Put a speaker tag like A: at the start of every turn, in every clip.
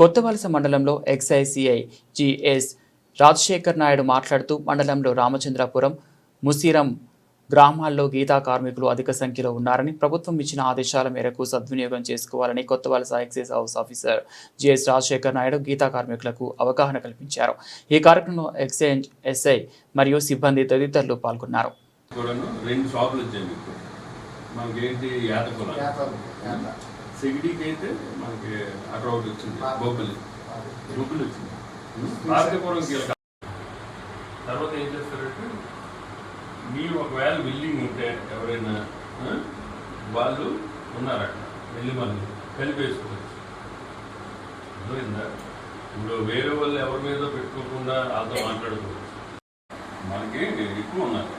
A: కొత్తవలస మండలంలో ఎక్సైసీఐ జిఎస్ రాజశేఖర్ నాయుడు మాట్లాడుతూ మండలంలో రామచంద్రపురం, ముసిరం గ్రామాల్లో గీతా కార్మికులు అధిక సంఖ్యలో ఉన్నారని, ప్రభుత్వం ఇచ్చిన ఆదేశాల మేరకు సద్వినియోగం చేసుకోవాలని Kothavalasa excise house officer GS Rajasekhar Naidu గీతా కార్మికులకు అవగాహన కల్పించారు. ఈ కార్యక్రమంలో ఎక్సైజ్ ఎస్ఐ మరియు సిబ్బంది తదితరులు పాల్గొన్నారు.
B: సిగిడికి అయితే మనకి అక్కడ ఒకటి వచ్చింది, బొబ్బులు వచ్చింది. భారతీయపురం కీలక తర్వాత ఏం చేస్తారంటే, మీరు ఒకవేళ బిల్డింగ్ ఉంటే ఎవరైనా వాళ్ళు ఉన్నారు అక్కడ వెళ్ళి మనం కలిపేసుకోవచ్చు. అర్థమైందా? ఇప్పుడు వేరే వాళ్ళు ఎవరి మీద పెట్టుకోకుండా వాళ్ళతో మాట్లాడుకోవచ్చు. మనకి ఎక్కువ ఉన్నారు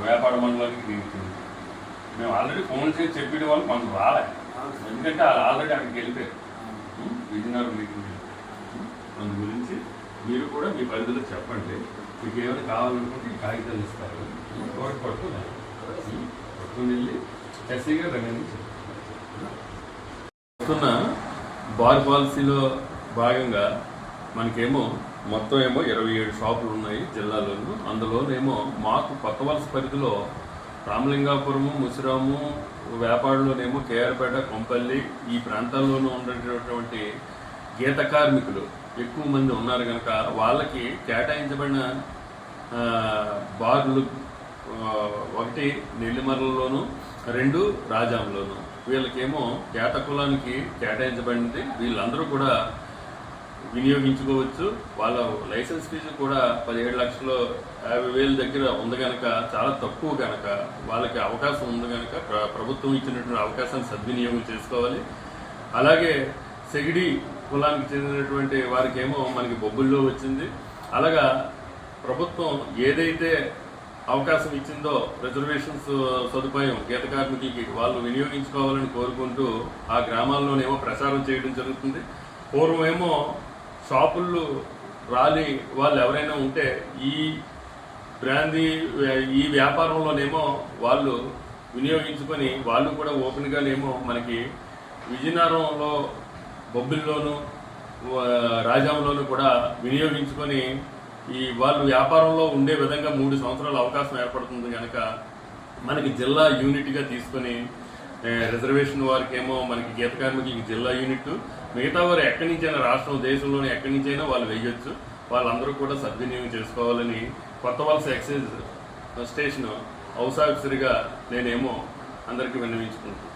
B: వ్యాపార మండలానికి దీనికి. మేము ఆల్రెడీ ఫోన్ చేసి చెప్పిన వాళ్ళు మనకు రాలే, ఎందుకంటే ఆల్రెడీ అక్కడికి వెళ్ళిపోయారు విజయనగరం మీటింగ్. అందు గురించి మీరు కూడా మీ పరిధిలో చెప్పండి. మీకు ఏమైనా కావాలనుకుంటే ఈ కాగితాలు ఇస్తారు, ఒకటి పట్టుకుని వెళ్ళి ఎస్ఐ గారు రంగని చెప్తున్న బార్ పాలసీలో భాగంగా మనకేమో మొత్తం 27 షాపులు ఉన్నాయి జిల్లాలోనూ. అందులోనేమో మాకు కొత్తవలస పరిధిలో రామలింగాపురము, ముసిరాము, వ్యాపారంలోనేమో కేఆర్పేట, కొంపల్లి ఈ ప్రాంతాల్లోనూ ఉండేటటువంటి గీత కార్మికులు ఎక్కువ మంది ఉన్నారు కనుక వాళ్ళకి కేటాయించబడిన బార్లు 1 నెల్లిమర్లలోను, 2 రాజాంలోను. వీళ్ళకేమో కేట కులానికి కేటాయించబడింది. వీళ్ళందరూ కూడా వినియోగించుకోవచ్చు. వాళ్ళ లైసెన్స్ ఫీజు కూడా 17,50,000 దగ్గర ఉంది కనుక, చాలా తక్కువ కనుక వాళ్ళకి అవకాశం ఉంది కనుక ప్రభుత్వం ఇచ్చినటువంటి అవకాశాన్ని సద్వినియోగం చేసుకోవాలి. అలాగే సెగిడి కులానికి చెందినటువంటి వారికేమో మనకి బొబ్బుల్లో వచ్చింది. అలాగా ప్రభుత్వం ఏదైతే అవకాశం ఇచ్చిందో రిజర్వేషన్స్ సదుపాయం గీత కార్మికులకి వాళ్ళు వినియోగించుకోవాలని కోరుకుంటూ ఆ గ్రామాల్లోనేమో ప్రచారం చేయడం జరుగుతుంది. పూర్వమేమో షాపుళ్ళు రాలి వాళ్ళు ఎవరైనా ఉంటే ఈ వ్యాపారంలోనేమో వాళ్ళు వినియోగించుకొని వాళ్ళు కూడా ఓపెన్గానేమో మనకి విజయనగరంలో బొబ్బిల్లోను, రాజాంలోనూ కూడా వినియోగించుకొని వాళ్ళు వ్యాపారంలో ఉండే విధంగా 3 సంవత్సరాల అవకాశం ఏర్పడుతుంది కనుక మనకి జిల్లా యూనిట్గా తీసుకొని రిజర్వేషన్ వారికి ఏమో మనకి గీత కార్మికులకి జిల్లా యూనిట్, మిగతా వారు ఎక్కడి నుంచైనా రాష్ట్రం దేశంలోని ఎక్కడి నుంచైనా వాళ్ళు వేయొచ్చు. వాళ్ళందరూ కూడా సద్వినియోగం చేసుకోవాలని కొత్తవలస ఎక్సైజ్ స్టేషన్ హౌస్ ఆఫీసర్గా నేనేమో అందరికీ విన్నవించుకుంటున్నాను.